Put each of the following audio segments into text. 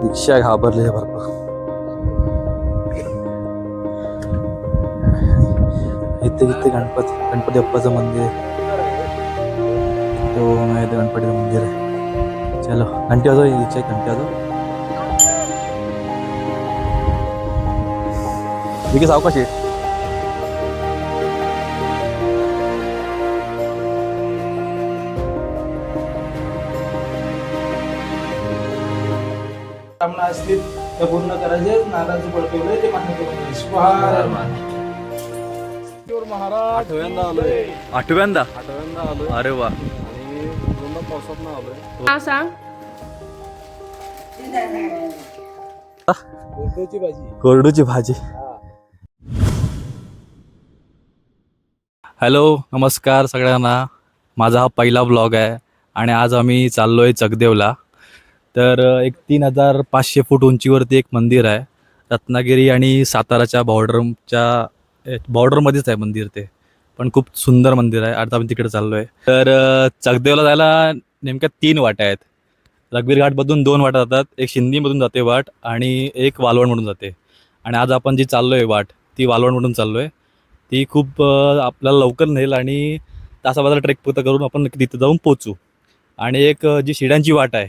दीक्षा घाबरली आहे भरपूर. इथे गणपती बाप्पाचं मंदिर आहे. तो नाही ते गणपतीचं मंदिर आहे. चलो घंटी वाजव, दीक्षा घंटी वाजव. ठीक आहे, सावकाश आहे. कामना असतील त्या पूर्ण करायचे. नाराज पडतोय ते मान्य करून स्वाहा महाराज. आठव्यांदा आलोय अरे वा. आणि दोनदा पावसात ना आलोय. हा सांग. कोरड्याची भाजी. कोरडूची भाजी. हॅलो, नमस्कार सगळ्यांना. माझा हा पहिला ब्लॉग आहे आणि आज आम्ही चाललो आहे चकदेवला. तर एक 3500 फूट उंचीवरती एक मंदिर आहे. रत्नागिरी आणि साताराच्या बॉर्डरमध्येच आहे मंदिर ते, पण खूप सुंदर मंदिर आहे. आता आम्ही तिकडे चाललो आहे. तर चकदेवला जायला नेमक्या 3 वाटा आहेत. रघुवीर घाटमधून 2 वाटा जातात. एक शिंदीमधून जाते वाट आणि एक वालवणमधून जाते. आणि आज आपण जी चाललो आहे वाट ती वालवणमधून चाललो आहे. ती खूप आपल्याला लवकर नेईल आणि तासाभराचा ट्रेक फक्त करून आपण तिथे जाऊन पोचू. आणि एक जी शिड्यांची वाट आहे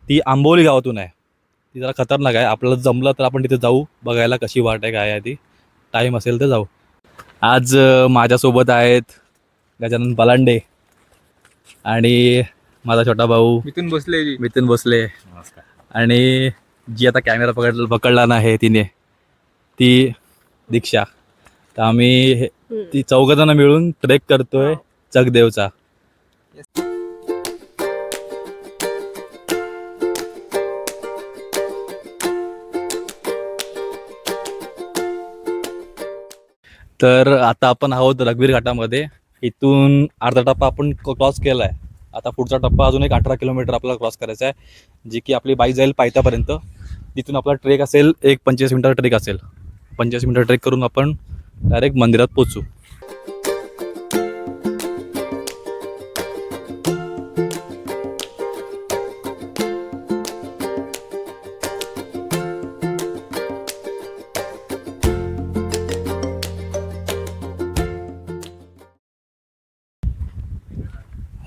ती आंबोली गावातून आहे. ती जरा खतरनाक आहे. आपल्याला जमलं तर आपण तिथे जाऊ बघायला कशी वाट आहे, काय आहे ती. टाईम असेल तर जाऊ. आज माझ्यासोबत आहेत गजानन पलांडे आणि माझा छोटा भाऊ मिथुन भोसले. आणि जी आता कॅमेरा पकडला नाही तिने, ती दीक्षा. तर आम्ही ती 4 जण मिळून ट्रेक करतोय चकदेवचा. तर आता आपण आहोत रघुवीर घाटामध्ये. इथून अर्धा टप्पा आपण क्रॉस केला आहे. आता पुढचा टप्पा अजून एक 18 किलोमीटर आपल्याला क्रॉस करायचा आहे, जी की आपली बाईक जाईल पायथ्यापर्यंत. तिथून आपला ट्रेक असेल एक 25 मिनिटाचा ट्रेक असेल. 25 मिनिटं ट्रेक करून आपण डायरेक्ट मंदिरात पोचू.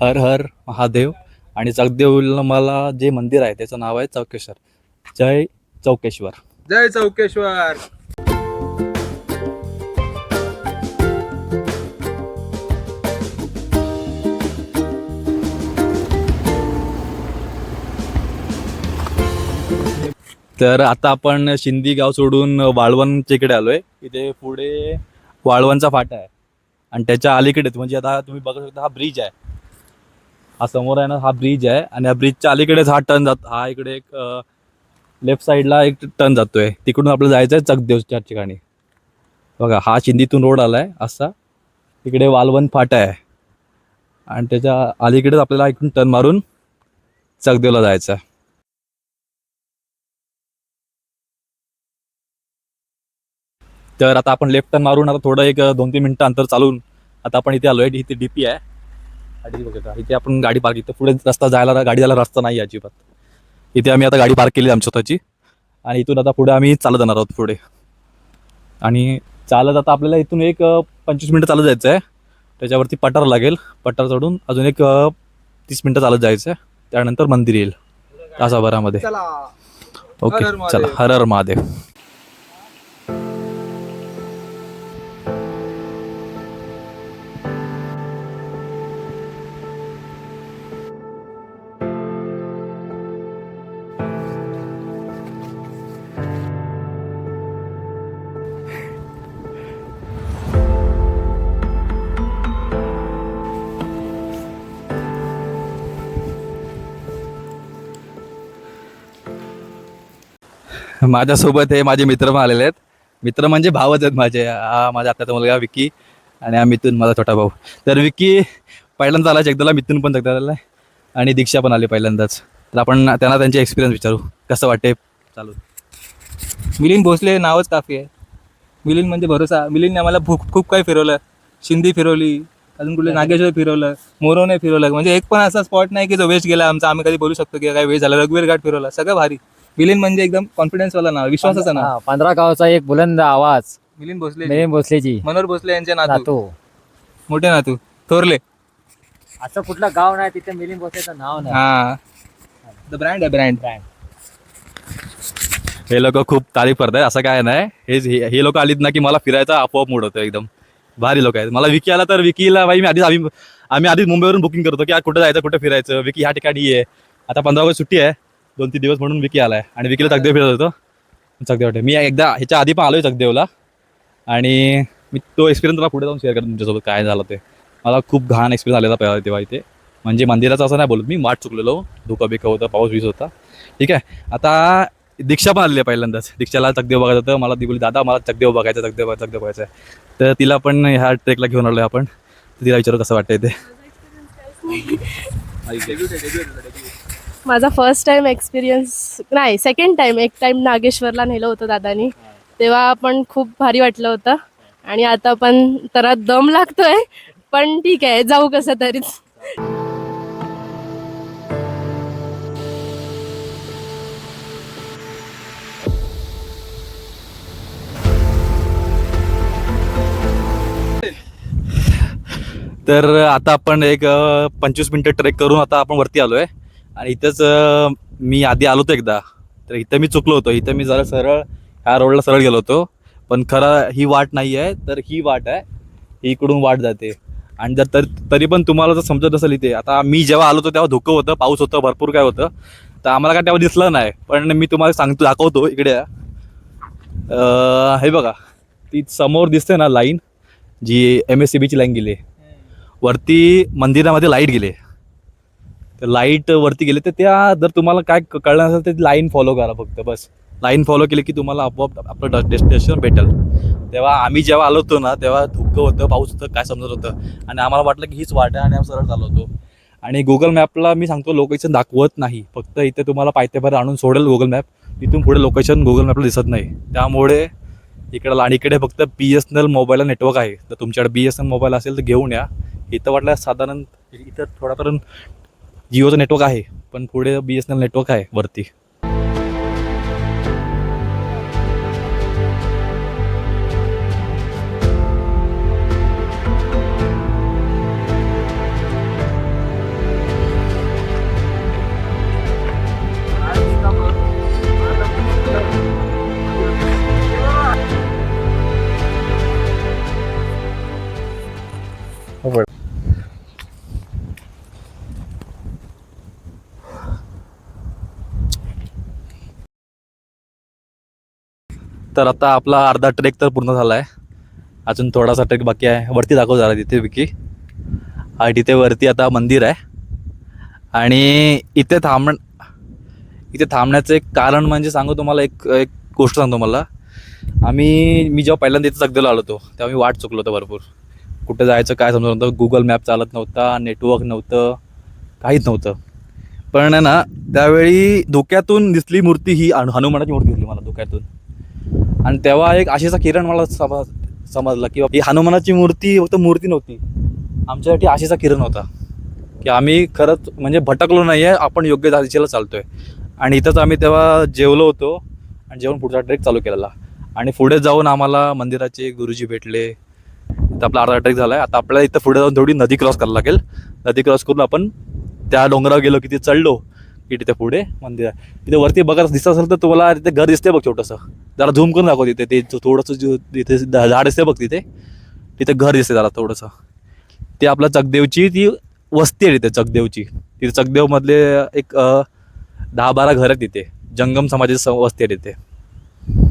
हर हर महादेव. आणि चकदेवला मला जे मंदिर आहे त्याचं नाव आहे चौकेश्वर. जय चौकेश्वर. जय चौकेश्वर. तर आता आपण शिंदी गाव सोडून वाळवणच्या इकडे आलोय. इथे पुढे वाळवणचा फाटा आहे आणि त्याच्या अलीकडेच म्हणजे आता तुम्ही बघू शकता हा ब्रिज आहे. हा समोर आहे ना, हा ब्रिज आहे. आणि या ब्रिजच्या अलीकडेच हा टर्न जातो. हा इकडे एक लेफ्ट साईडला एक टर्न जातोय. तिकडून आपल्याला जायचं आहे चकदेवच्या ठिकाणी. बघा, हा शिंदीतून रोड आलाय असा. इकडे वालवण फाटा आहे आणि त्याच्या अलीकडेच आपल्याला इकडून टर्न मारून चकदेवला जायचं आहे. तर आता आपण लेफ्ट टर्न मारून आता थोडं एक 2-3 मिनिटं अंतर चालून आता आपण इथे आलोय. इथे डीपी आहे आणि बघा इथे आपण गाडी पार्क. इथं पुढे रस्ता जायला, गाडी जायला रस्ता नाही अजिबात. इथे आम्ही आता गाडी पार्क केली आमची स्वतःची आणि इथून आता पुढे आम्ही चालत जाणार आहोत पुढे. आणि चालत आता आपल्याला इथून एक 25 मिनिटं चालत जायचं आहे. त्याच्यावरती पठार लागेल. पठार चढून अजून एक 30 मिनिटं चालत जायचं आहे. त्यानंतर मंदिर येईल तासाभरामध्ये. ओके, चला. हर हर महादेव. माझ्यासोबत हे माझे मित्र पण आलेले आहेत. मित्र म्हणजे भावच आहेत माझे. हा माझ्या आत्याचा मुलगा विकी आणि हा मिथुन माझा छोटा भाऊ. तर विकी पहिल्यांदा आला जगदला, मिथुन पण जगदला आला आणि दीक्षा पण आली पहिल्यांदाच. तर आपण त्यांना त्यांचे एक्सपिरियन्स विचारू, कसं वाटते चालू. मिलिंद भोसले नावच काफी आहे. मिलिंद म्हणजे भरोसा. मिलिंदने आम्हाला खूप काही फिरवलं. शिंदी फिरवली, अजून कुठले नागेश्वर फिरवलं, मोरोने फिरवलं. म्हणजे एक पण असा स्पॉट नाही की जो वेस्ट गेला आमचा. आम्ही कधी बोलू शकतो की काय वेस्ट झाला. रघुवीर घाट फिरवला, सगळं भारी. मिलिंद म्हणजे एकदम कॉन्फिडन्स वाला नाव, विश्वासाचं नाव. 15 गावचा एक बुलंद आवाज मिलिंद भोसले, मिलिंद भोसलेजी मनोहर भोसले यांचे नातू, नातू. मोठे नातू थोरले. असं कुठलं गाव नाही तिथे मिलिंद भोसलेचं नाव नाही. हा, द ब्रँड आहे, ब्रँड. हे लोक खूप तारीफ करतायत, असं काय नाही. हे लोक आलीत ना की मला फिरायचा आपोआप मूड होतो. एकदम भारी लोक आहेत. मला विकी आला तर विकीला बाई आम्ही आधीच मुंबईवरून बुकिंग करतो की कुठे जायचं, कुठे फिरायचं. विकी ह्या ठिकाणी आहे. आता 15 ऑगस्ट सुट्टी आहे, 2-3 दिवस म्हणून विकी आलाय. आणि विकीला चकदेव फिरत होतो. चकदेव वाटे मी एकदा ह्याच्या आधी पण आलोय चकदेवला, आणि मी तो एक्सपिरियन्स तुला पुढे जाऊन शेअर करतो तुमच्यासोबत काय झालं ते. मला खूप घाण एक्सपिरियन्स आलेला पहिला तेव्हा इथे. म्हणजे मंदिराचं असं नाही बोलत मी, वाट चुकलेलो, धुकं बिकं होतं, पाऊस वीस होता. ठीक आहे. आता दीक्षा पण आलेली आहे पहिल्यांदाच. दीक्षाला चकदेव बघायचं होतं. मला ती बोलली दादा मला चकदेव बघायचं, चकदेव बघायचं आहे. तर तिला पण ह्या ट्रेकला घेऊन आलोय आपण. तर तिला विचारू कसं वाटतंय ते. माझा फर्स्ट टाइम एक्सपिरियन्स नाही, सेकंड टाइम. एक टाइम नागेश्वरला नेलं होतं दादानी, तेव्हा पण खूप भारी वाटलं होतं. आणि आता पण तर दम लागतोय, पण ठीक आहे, जाऊ कसं तरीच. तर आता आपण एक 25 मिनिटं ट्रेक करून आता आपण वरती आलोय. आणि इथंच मी आधी आलो होतो एकदा, तर इथं मी चुकलो होतो. इथं मी जरा सरळ ह्या रोडला सरळ गेलो होतो, पण खरं ही वाट नाही आहे, तर ही वाट आहे, ही इकडून वाट जाते. आणि जर तरी पण तुम्हाला जर समजत असेल इथे, आता मी जेव्हा आलो होतो तेव्हा धुकं होतं, पाऊस होतं, भरपूर काय होतं, तर आम्हाला काय तेव्हा दिसलं नाही. पण मी तुम्हाला दाखवतो इकडे. हे बघा, ती समोर दिसते ना लाईन, जी MSCBची लाईन गेली वरती, मंदिरामध्ये लाईट गेले. तर लाईट वरती गेले, तर त्या जर तुम्हाला काय कळलं असेल तर लाईन फॉलो करा फक्त, बस. लाईन फॉलो केली की तुम्हाला आपोआप आपलं डेस्टिनेशन भेटेल. तेव्हा आम्ही जेव्हा आलो होतो ना, तेव्हा धुकं होतं, पाऊस होतं, काय समजत होतं, आणि आम्हाला वाटलं की हीच वाट आहे, आणि आम्ही सरळ चाललो होतो. आणि गुगल मॅपला मी सांगतो लोकेशन दाखवत नाही, फक्त इथे तुम्हाला पायथ्याभर आणून सोडेल गुगल मॅप. तिथून पुढे लोकेशन गुगल मॅपला दिसत नाही. त्यामुळे इकडे फक्त BSNL मोबाईलला नेटवर्क आहे. तर तुमच्याकडे BSNL मोबाईल असेल तर घेऊन या. इथं वाटलं साधारण इथं थोडापर्यंत जिओचं नेटवर्क आहे, पण पुढे BSNL नेटवर्क आहे वरती. तर आता आपला अर्धा ट्रेक तर पूर्ण झाला आहे, अजून थोडासा ट्रेक बाकी आहे. वरती दाखव जरा तिथे विकी. आणि तिथे वरती आता मंदिर आहे. आणि इथे थांबण्याचं एक कारण म्हणजे सांगू तुम्हाला, एक गोष्ट सांगतो मला. मी जेव्हा पहिल्यांदा इथे चकदेवला आलो होतो तेव्हा मी वाट चुकलो होतो भरपूर. कुठे जायचं काय समजत नव्हतं, गुगल मॅप चालत नव्हता, नेटवर्क नव्हतं, काहीच नव्हतं. पण ना त्यावेळी धोक्यातून दिसली मूर्ती, ही हनुमानाची मूर्ती दिसली मला धोक्यातून. आणि तेव्हा एक आशेचा किरण मला समजला की ही हनुमानाची मूर्ती फक्त मूर्ती नव्हती, आमच्यासाठी आशेचा किरण होता, की आम्ही खरंच म्हणजे भटकलो नाही आहे, आपण योग्य दिशेला चालतोय. आणि इथंच आम्ही तेव्हा जेवलो होतो, आणि जेवण पुढचा ट्रेक चालू केलेला. आणि पुढे जाऊन आम्हाला मंदिराचे गुरुजी भेटले. इथं आपला अर्धा ट्रेक झाला आहे. आता आपल्याला इथं पुढे जाऊन थोडी नदी क्रॉस करायला लागेल. नदी क्रॉस करून आपण त्या डोंगरावर गेलो की तिथे चढलो की तिथे पुढे मंदिर आहे. तिथे वरती बघत दिसत असेल तर तुम्हाला तिथे घर दिसते बघ छोटंसं, जरा झूम करून दाखव. तिथे ते थोडंसं तिथे झाड दिसते बघ, तिथे घर दिसते जरा थोडंसं. ते आपल्या चकदेवची ती वस्ती आहे तिथे चकदेवची. तिथे चकदेवमधले एक 10-12 घर आहेत तिथे. जंगम समाजाची वस्ती आहे तिथे.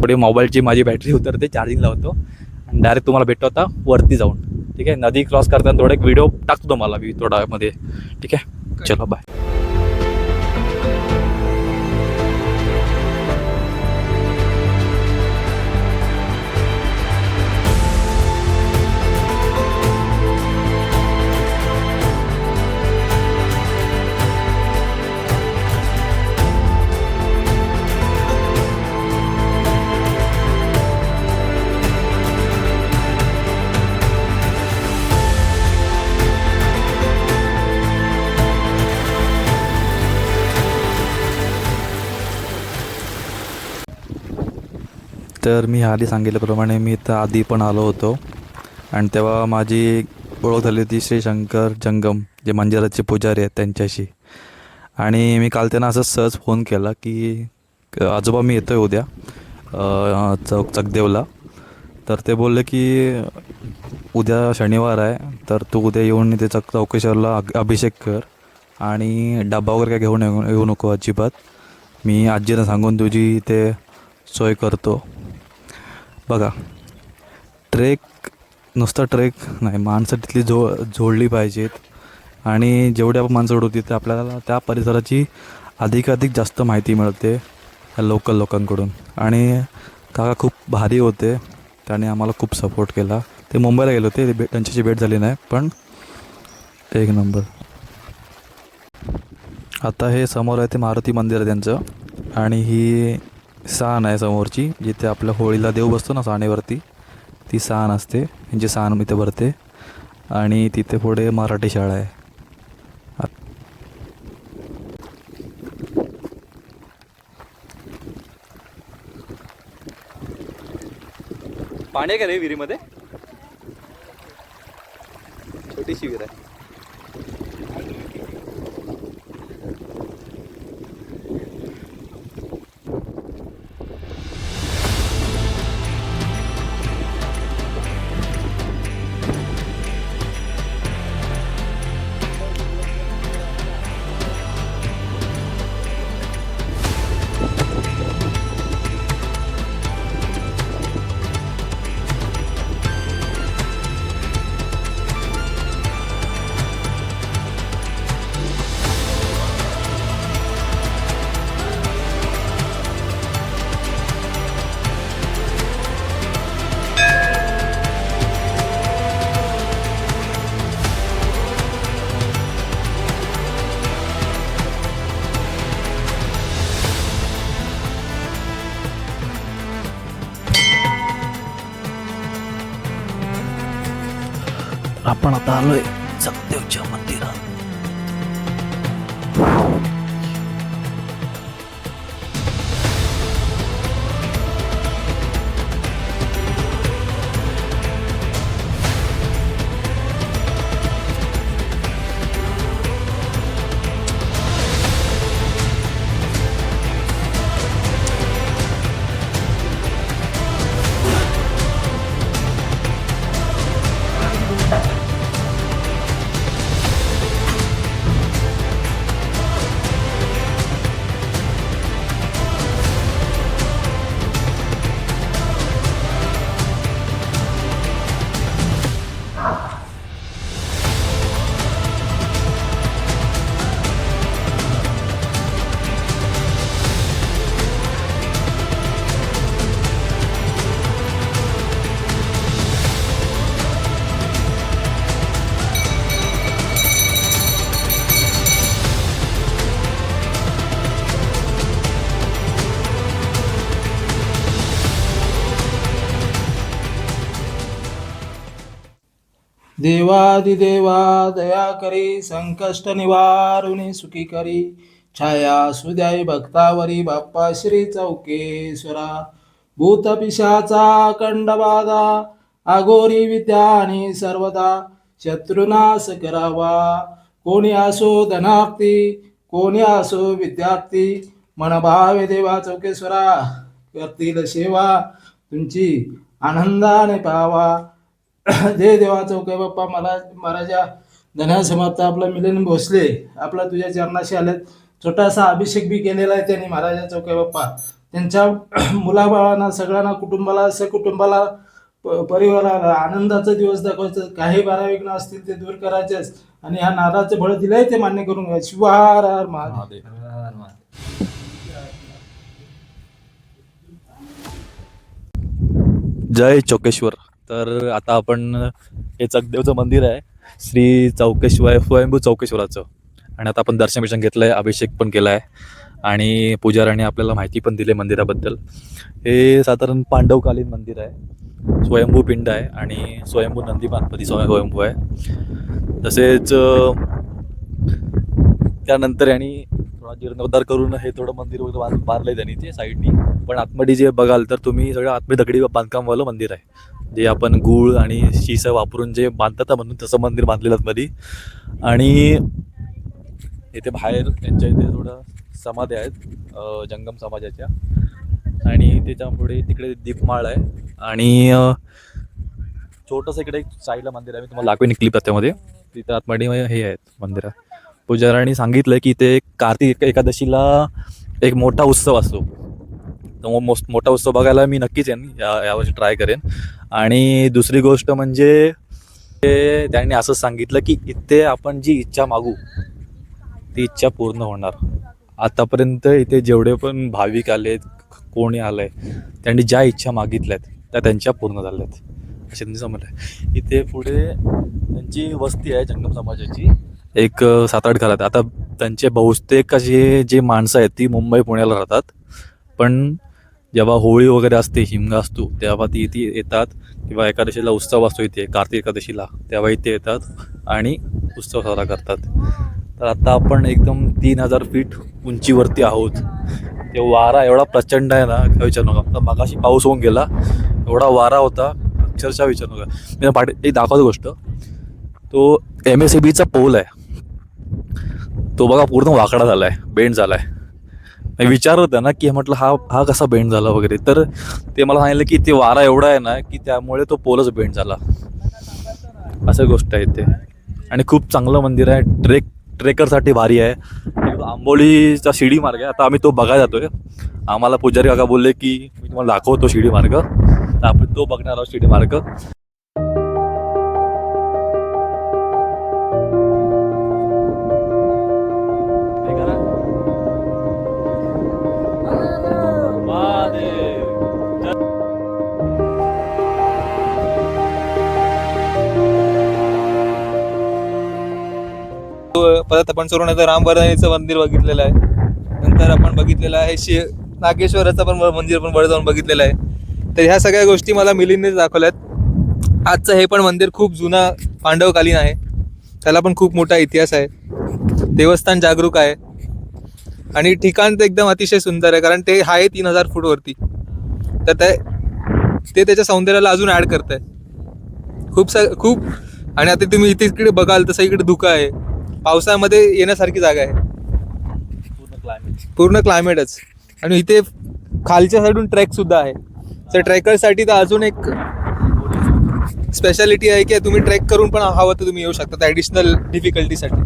थोडी मोबाईलची माझी बॅटरी उतरते, चार्जिंग लावतो, आणि डायरेक्ट तुम्हाला भेटतो आता वरती जाऊन. ठीक आहे. नदी क्रॉस करताना थोडा एक व्हिडिओ टाकतो तुम्हाला मी थोडा मध्ये. ठीक आहे, चलो बाय. तर मी आधी सांगितल्याप्रमाणे मी इथं आधी पण आलो होतो आणि तेव्हा माझी ओळख झाली होती श्री शंकर जंगम जे मंदिराचे पुजारी आहेत त्यांच्याशी. आणि मी काल त्यांना असं सहज फोन केला की आजोबा मी येतो आहे उद्या चकदेवला. तर ते बोलले की उद्या शनिवार आहे तर तू उद्या येऊन ते चौकेश्वरला अभिषेक कर आणि डबा वगैरे काय घेऊन येऊ नको अजिबात. मी आजीनं सांगून तुझी ते सोय करतो. बघा, ट्रेक नुसता ट्रेक नाही, माणसं तिथली जोडली पाहिजेत आणि जेवढी आपण माणसं जोडू तिथे आपल्याला त्या परिसराची अधिकाधिक जास्त माहिती मिळते या लोकल लोकांकडून. आणि काका खूप भारी होते, त्याने आम्हाला खूप सपोर्ट केला. ते मुंबईला गेले होते, त्यांच्याशी भेट झाली नाही, पण एक नंबर. आता हे समोर आहे ते मारुती मंदिर आहे त्यांचं आणि ही सान आहे समोरची, जिथे आपल्या होळीला देव बसतो ना सानेवरती, ती सान असते. त्यांची सान इथे भरते आणि तिथे पुढे मराठी शाळा आहे. पाणी आहे का रे विहिरीमध्ये? छोटीशी विहीर आहे. आपण आता आलोय चकदेवच्या मंदिरात. देवादिदेवा दया करी, संकष्ट निवारुनी सुखी करी, छाया सुद्याई भक्तावरी, बाप्पा श्री चौकेश्वरा. भूत पिशाचा कंडबाधा, आगोरी विद्या आणि सर्वदा, शत्रुनाश करावा. कोणी असो धनाक्ती, कोणी असो विद्यार्थी, मनभावे देवा चौकेश्वरा करतील सेवा, तुमची आनंदाने पावा. जय देवा चौके बाप्पा. मला महाराजा धन्यासमर्थ आपला मिलिंद भोसले आपला तुझ्या चरणाशी आलेत. छोटासा अभिषेक बी केलेला आहे त्यांनी महाराजा चौके बाप्पा. त्यांच्या मुलाबाळांना सगळ्यांना कुटुंबाला सकुटुंबाला परिवाराला आनंदाचा दिवस दाखवायचं. काही बाराविघ्न असतील ते दूर करायचेच आणि ह्या नादाचं फळ दिलंय ते मान्य करून घ्या. शिवार हर महादेव. जय चौकेश्वर. तर आता आपण हे चकदेवचं मंदिर आहे श्री चौकेश्वर स्वयंभू चौकेश्वराचं आणि आता आपण दर्शन घेतलं आहे, अभिषेक पण केला आहे आणि पुजाऱ्याने आपल्याला माहिती पण दिली मंदिराबद्दल. हे साधारण पांडवकालीन मंदिर आहे, स्वयंभू पिंड आहे आणि स्वयंभू नंदी गणपती स्वयंभू आहे. तसेच त्यानंतर यांनी थोडा जीर्णोद्धार करून हे थोडं मंदिर वगैरे बांधलंय त्यांनी ते साईडनी. पण आतमध्ये जे बघाल तर तुम्ही सगळं आतमध्ये दगडी बांधकामवालं मंदिर आहे, जे आपण गूळ आणि शिसं वापरून जे बांधतात म्हणून तसं मंदिर बांधलेलं आतमध्ये. आणि इथे बाहेर त्यांच्या इथे थोडं समाध्या आहेत जंगम समाजाच्या, आणि त्याच्यापुढे तिकडे दीपमाळ आहे. आणि छोटंसं इकडे एक साईडला मंदिर आहे, मी तुम्हाला दाखवेन क्लिप त्यामध्ये. तिथं आतमध्ये हे आहेत मंदिरात. पुजाऱ्यांनी सांगितलं की ते कार्तिक एकादशीला एक मोठा उत्सव असतो, तर मोठा उत्सव बघायला मी नक्कीच येईन, यावर्षी ट्राय करेन. आणि दुसरी गोष्ट म्हणजे त्यांनी असं सांगितलं की इथे आपण जी इच्छा मागू ती इच्छा पूर्ण होणार. आतापर्यंत इथे जेवढे पण भाविक आलेत, कोणी आलं आहे, त्यांनी ज्या इच्छा मागितल्यात त्या त्यांच्या पूर्ण झाल्यात असे त्यांनी समजलं. इथे पुढे त्यांची वस्ती आहे जंगम समाजाची, एक 7-8 घरात. आता त्यांचे बहुतेक असे जे माणसं आहेत ती मुंबई पुण्याला राहतात, पण जेव्हा होळी वगैरे असते, शिमगा असतो, तेव्हा ती इथे येतात, किंवा एकादशीला उत्सव असतो इथे कार्तिक एकादशीला, तेव्हा इथे येतात आणि उत्सव साजरा करतात. तर आता आपण एकदम 3000 फीट उंचीवरती आहोत. ते वारा एवढा प्रचंड आहे ना, काय विचारू नका. आता मगाशी पाऊस होऊन गेला, एवढा वारा होता अक्षरशः विचारू नका. मी पाठी एक दाखवतो गोष्ट. तो MSEBचा पोल आहे, तो बघा पूर्ण वाकडा झाला आहे, बेंड झाला आहे. मी विचारत होतं ना की म्हटलं हा कसा बेंड झाला वगैरे, तर ते मला सांगितलं की ते वारा एवढा आहे ना की त्यामुळे तो पोलच बेंड झाला, असं गोष्ट आहे ते. आणि खूप चांगलं मंदिर आहे, ट्रेकरसाठी भारी आहे. आंबोलीचा शिडी मार्ग आहे, आता आम्ही तो बघायला जातोय. आम्हाला पुजारी काका बोलले की मी तुम्हाला दाखवतो शिडी मार्ग, तर आपण तो बघणार आहोत शिडी मार्ग. परत आपण सोडून रामवर्धनीचं मंदिर बघितलेलं आहे. नंतर आपण बघितलेलं आहे नागेश्वराचं पण मंदिर पण वर जाऊन बघितलेलं आहे. तर ह्या सगळ्या गोष्टी मला मिलिंदने दाखवल्यात. आजचं हे पण मंदिर खूप जुना पांडवकालीन आहे, त्याला पण खूप मोठा इतिहास आहे. देवस्थान जागरूक आहे आणि ठिकाण तर एकदम अतिशय सुंदर आहे, कारण ते आहे 3000 फूटवरती. तर ते त्याच्या सौंदर्याला अजून ॲड करत आहे खूप. आणि आता तुम्ही इकडे बघाल तसं इकडे धुकं आहे, पावसाळ्यामध्ये येण्यासारखी जागा आहे, पूर्ण क्लायमेटच. आणि इथे खालच्या साईडून ट्रेक सुद्धा आहे. तर ट्रेकरसाठी तर अजून एक स्पेशालिटी आहे की तुम्ही ट्रेक करून पण हवं तर तुम्ही येऊ शकता ॲडिशनल डिफिकल्टीसाठी.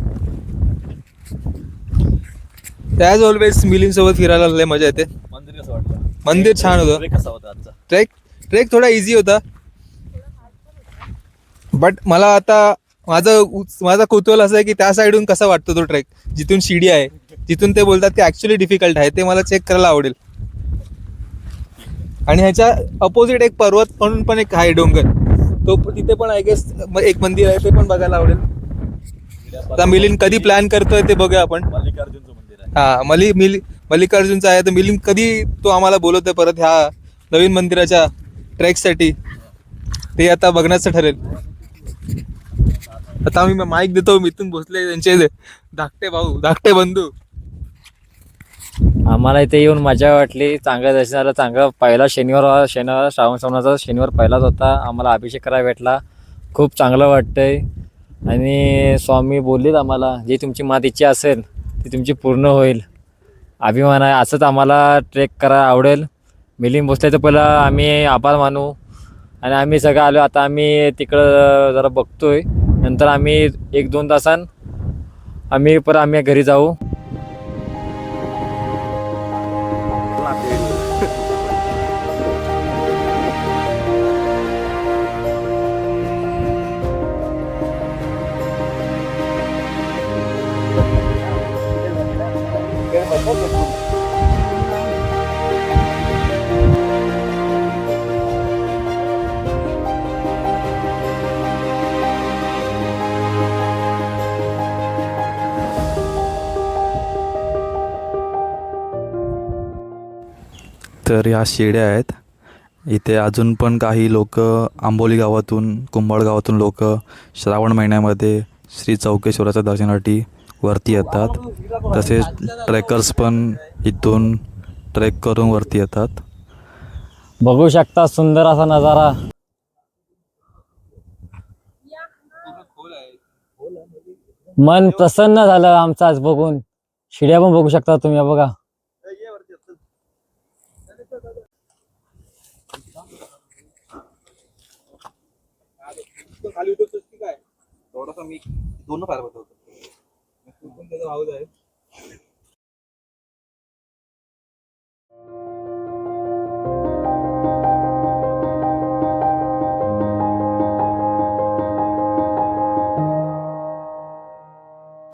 ॲज ऑलवेज मिलिंदसोबत फिरायला लय मजा येते. मंदिर कसं वाटलं? मंदिर छान होतं. कसा होता आजचा ट्रेक थोडा इझी होता, बट मला आता माझा कुतूहल असं आहे की त्या साईडून कसा वाटतो तो ट्रेक, जिथून शिडी आहे, जिथून ते बोलतात की ॲक्च्युली डिफिकल्ट आहे, ते मला चेक करायला आवडेल. आणि ह्याच्या अपोजिट एक पर्वत म्हणून पण एक आहे डोंगर, तो तिथे पण आय गेस एक मंदिर आहे, ते पण बघायला आवडेल. आता मिलिंद कधी प्लॅन करतोय ते बघूया आपण. मल्लिकार्जुनचं मंदिर आहे. हा मल्लिकार्जुनचा आहे. तर मिलिंद कधी तो आम्हाला बोलवतोय परत ह्या नवीन मंदिराच्या ट्रेकसाठी, ते आता बघण्याचं ठरेल. आता आम्ही माईक देतो मिथून भोसले त्यांचे धाकटे बंधू. आम्हाला इथे येऊन मजा वाटली, चांगलं दर्शन झालं. चांगलं पहिला शनिवार श्रावण श्रावणाचा शनिवार पहिलाच होता. आम्हाला अभिषेक करायला भेटला, खूप चांगलं वाटतंय. आणि स्वामी बोललेत आम्हाला जी तुमची मात इच्छा असेल ती तुमची पूर्ण होईल. अभिमान आहे, असंच आम्हाला ट्रेक करायला आवडेल. मिलिंद भोसलेचं पहिलं आम्ही आभार मानू. आणि आम्ही सगळं आलो, आता आम्ही तिकडं जरा बघतोय, नंतर आम्ही 1-2 तासांत आम्ही घरी जाऊ. तर ह्या शेड्या आहेत. इथे अजून पण काही लोक आंबोली गावातून, कुंभाळ गावातून लोक श्रावण महिन्यामध्ये श्री चौकेश्वराच्या दर्शनासाठी वरती येतात. तसेच ट्रेकर्स पण इथून ट्रेक करून वरती येतात. बघू शकता सुंदर असा नजारा. मन प्रसन्न झालं आमचं आज बघून. शिड्या पण बघू शकता तुम्ही, हे बघा. खाली उतरतोस की काय थोडासा मी दोन फार होतो पण त्याचा भाऊ आहे.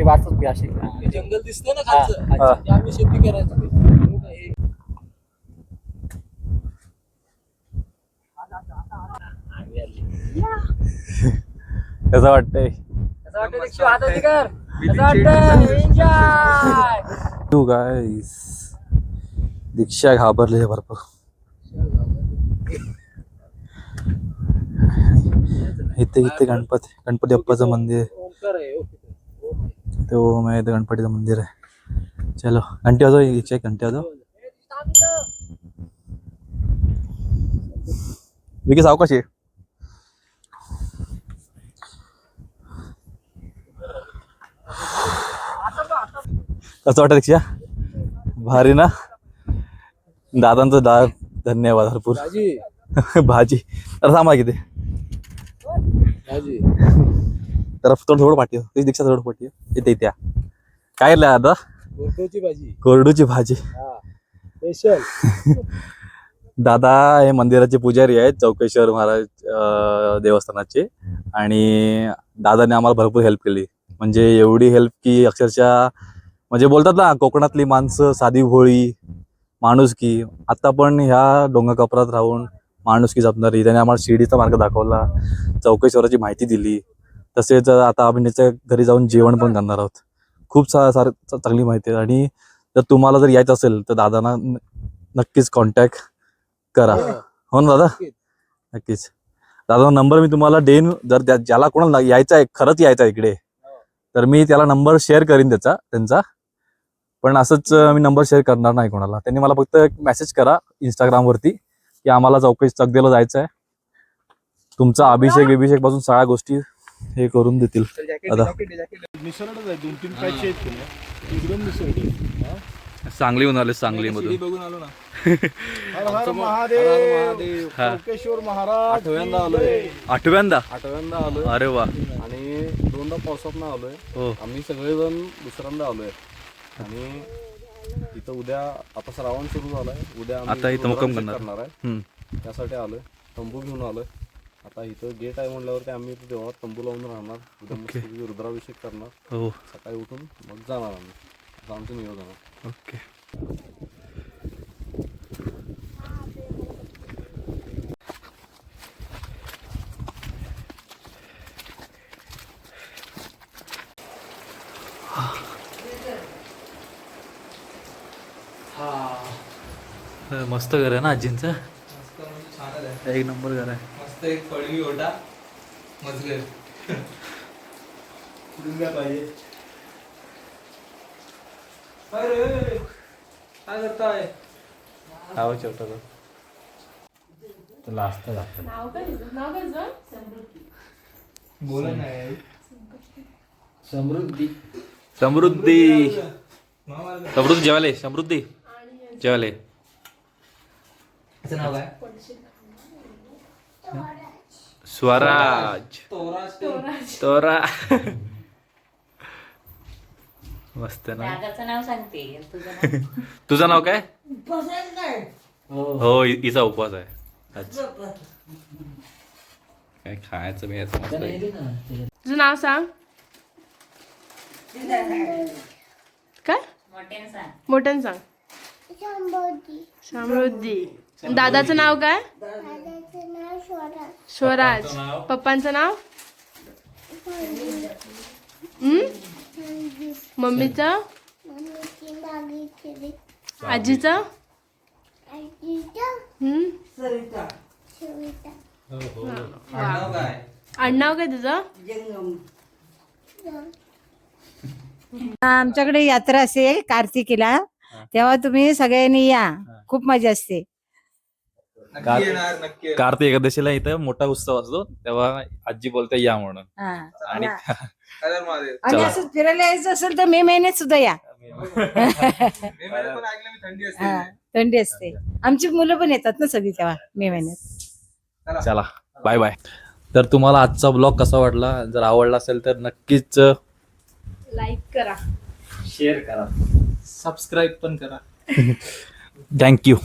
हे जंगल दिसतंय ना खालचं, ते आम्ही शेती करायचो. हे कसं वाटतंय? तू गाईस दीक्षा घाबरले भरपूर. इथे गणपती बाप्पाचं मंदिर आहे. ओंकार आहे, ते ओम आहे, ते गणपतीचं मंदिर आहे. चलो घंटी वाजव, एक घंटी वाजव. विकी सावकाश आहे. कसं वाटतं दीक्षा? भारी ना? दादांचं धन्यवाद भरपूर. भाजी भाजी तर थांबा किती भाजी तर थोडं पाठी दीक्षा थोडं पाठी इथे त्या काय आता गोरटोची भाजी, कोरडूची भाजी. हा स्पेशल. दादा हे मंदिराचे पुजारी आहेत, चौकेश्वर महाराज देवस्थानाचे. आणि दादाने आम्हाला भरपूर हेल्प केली. म्हणजे एवढी हेल्प की अक्षरशः म्हणजे बोलतात ना कोकणातली माणसं साधी भोळी माणुसकी. आता पण ह्या डोंगर कपरात राहून माणुसकी जपणारी. त्याने आम्हाला शिर्डीचा मार्ग दाखवला, चौकेश्वराची माहिती दिली. तसेच आता आम्ही त्याच्या घरी जाऊन जेवण पण करणार आहोत. खूप चांगली माहिती आहे. आणि जर तुम्हाला जर यायचं असेल तर दादांना नक्कीच कॉन्टॅक्ट करा. हो ना दादा? नक्कीच. दादा नंबर मी तुम्हाला देईन. जर ज्याला कोणाला यायचं आहे, खरंच यायचं आहे इकडे, तर मी त्याला नंबर शेअर करीन त्यांचा. पण असंच मी नंबर शेअर करणार नाही कोणाला. त्यांनी मला फक्त एक मेसेज करा इंस्टाग्रामवरती की आम्हाला चौकदेला जायचं आहे. तुमचा अभिषेक पासून सगळ्या गोष्टी हे करून देतील. दादा मिसळच आहे, 2-3 पॅच आहेत की नाही, एकदम मिसळ. सांगलीहून आले, सांगलीमधून. बघून आलो ना. हर हर महादेव, चौकेश्वर महाराज. आठव्यांदा आलोय अरे वा. आणि 2दा पावसात आलोय. हो. आम्ही सगळेजण दुसऱ्यांदा आलोय. आणि इथं उद्या आता श्रावण सुरू झालाय. उद्या आम्ही आता इथं मुक्काम रुद्राभिषेक करणार. आहे. त्यासाठी आलोय. तंबू घेऊन आलोय. आता इथं गेट आहे म्हणल्यावरती आम्ही इथं देवळात तंबू लावून राहणार. उद्या मस्तपैकी रुद्राभिषेक करणार. हो सकाळी उठून मग जाणार आम्ही. असं आमचं नियोजन आहे. ओके. मस्त घर आहे ना आजींचं. मस्त म्हणजे छानच आहे. एक नंबर घर आहे. मस्त एक पडवी ओढा मजगर. कुठून पाहिजे? काय करताय? आवाज छोटा नाव काय तुझं? बोला नाही. समृद्धी. समृद्धी जेवाले. समृद्धी जेवाले. त्याचं नाव काय? स्वराज. तोरा. मस्त ना. दादाचं नाव सांगते तुझं नाव. तुझं नाव काय? बसायचं काय? हो हिचा उपवास आहे आज. काय खायचं मी तुझं नाव सांग. काय? मोठ्यानं सांग. मोठ्यानं सांग. समृद्धी. दादाचं नाव काय? स्वराज. पप्पांचं नाव? मम्मीचं? आजीचं? नाव काय? आडनाव काय तुझं? आमच्याकडे यात्रा असते कार्तिकीला, तेव्हा तुम्ही सगळ्यांनी या, खूप मजा असते. नक्की येणार, नक्की येणार. कार्तिक एकादशीला इथं मोठा उत्सव असतो, तेव्हा आजी बोलते या म्हणून. हा. आणि हर हर महादेव. आणि चला. असं फिरायला यायचं असेल तर मे महिन्यात सुद्धा या. मे महिन्यात पण ऐकलं मी थंडी असते. हा, थंडी असते. आमची मुलं पण येतात ना सगळी तेव्हा मे महिन्यात. चला बाय बाय. तर तुम्हाला आजचा ब्लॉग कसा वाटला? जर आवडला असेल तर नक्कीच लाईक करा. शेअर करा. सबस्क्राईब पण करा. थँक्यू.